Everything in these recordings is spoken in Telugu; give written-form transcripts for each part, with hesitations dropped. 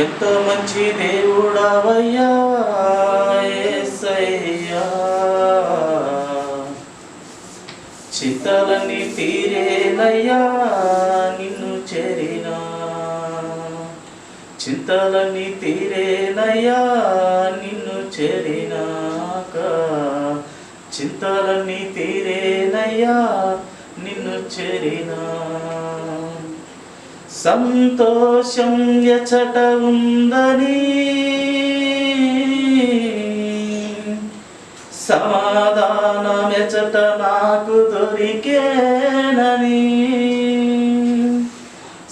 ఎంత మంచి దేవుడవయ్యా యేసయ్యా, చింతలన్నీ తీరేనయ్యా నిన్ను చేరినా, చింతలన్నీ తీరేనయ్యా నిన్ను చేరినాక, చింతలన్నీ తీరేనయ్యా నిన్ను చేరినా. సంతోషం ఎచట ఉందని, సమాధానమెచట నాకు దొరికేనని,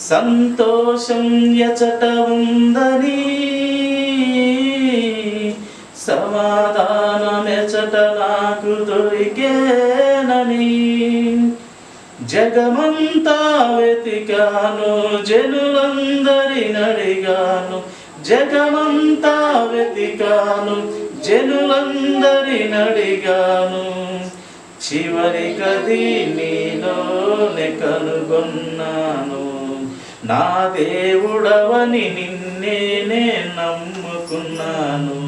సంతోషం ఎచట ఉందని, సమాధానమెచట నాకు దొరికేనని, జగమంతా వెతికాను జనులందరినడిగాను, జగమంతా వెతికాను జనులందరినడిగాను, చివరికది నీలోనే కనుగొన్నాను. నా దేవుడవని నిన్నే నమ్ముకున్నాను.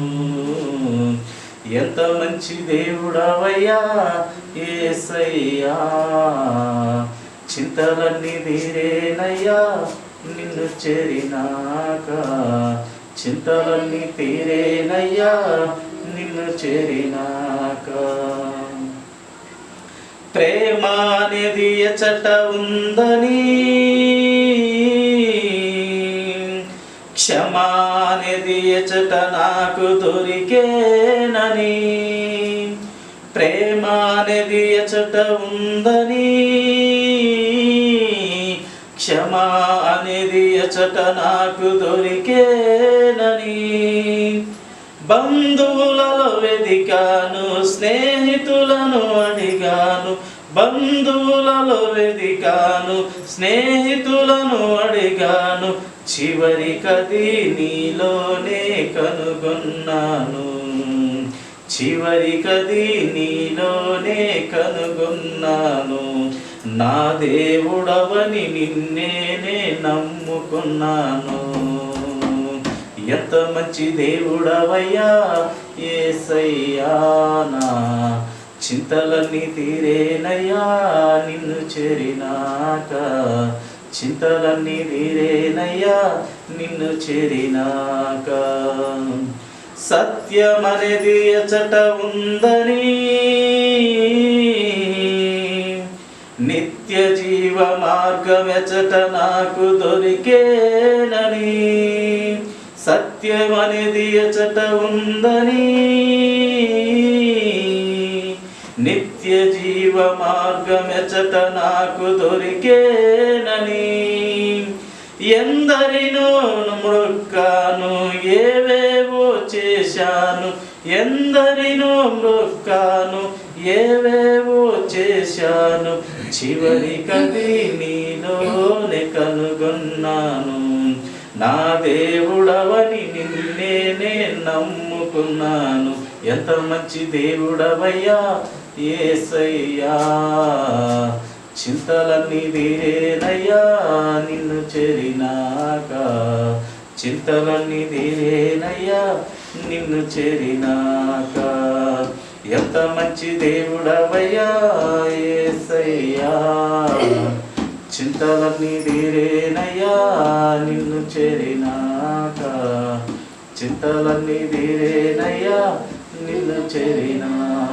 ఎంత మంచి దేవుడవయ్యా యేసయ్యా, చింతలన్నీ తీరేనయ్యా నిన్ను చేరినాక, చింతలన్నీ తీరేనయ్యా నిన్ను చేరినాక. ప్రేమ అనేది ఎచట ఉందని, క్షమా అనేది ఎచట నాకు దొరికేనని, ప్రేమ అనేది ఎచట ఉందని, క్షమా అనేది ఎచట నాకు దొరికేనని, బంధువులలో వెదికాను స్నేహితులను అడిగాను, బంధువులలో వెదికాను స్నేహితులను అడిగాను, చివరికది నీలోనే కనుగొన్నాను, చివరికది నీలోనే కనుగొన్నాను. నా దేవుడవని నిన్నే నమ్ముకున్నాను. ఎంత మంచి దేవుడవయ్యా యేసయ్యా, నా చింతలన్నీ తీరేనయ్యా నిన్ను చేరినాక, చింతలన్నీ తీరేనయ్యా నిన్ను చేరినాక. సత్యమనేది ఎచట ఉందని, నిత్య జీవ మార్గం ఎచట నాకు దొరికేనని, సత్యమనేది ఎచట ఉందని, నిత్య జీవ మార్గం ఎచట నాకు దొరికేనని, ఎందరినో మొక్కాను ఏవేవో చేశాను, ఎందరినో మొక్కాను ఏవేవో చేశాను, చివరికది నీలోనే కనుగొన్నాను. నా దేవుడవని నిన్నే నమ్ముకున్నాను. ఎంత మంచి దేవుడవయ్యా యేసయ్యా, చింతలన్నీ తీరేనయ్యా నిన్ను చేరినాక, చింతలన్నీ తీరేనయ్యా నిన్ను చేరినాక. ఎంత మంచి దేవుడవయ్యా యేసయ్యా, చింతలన్నీ తీరేనయ్యా నిన్ను చేరినాక, చింతలన్నీ తీరేనయ్యా నిన్ను చేరినాక.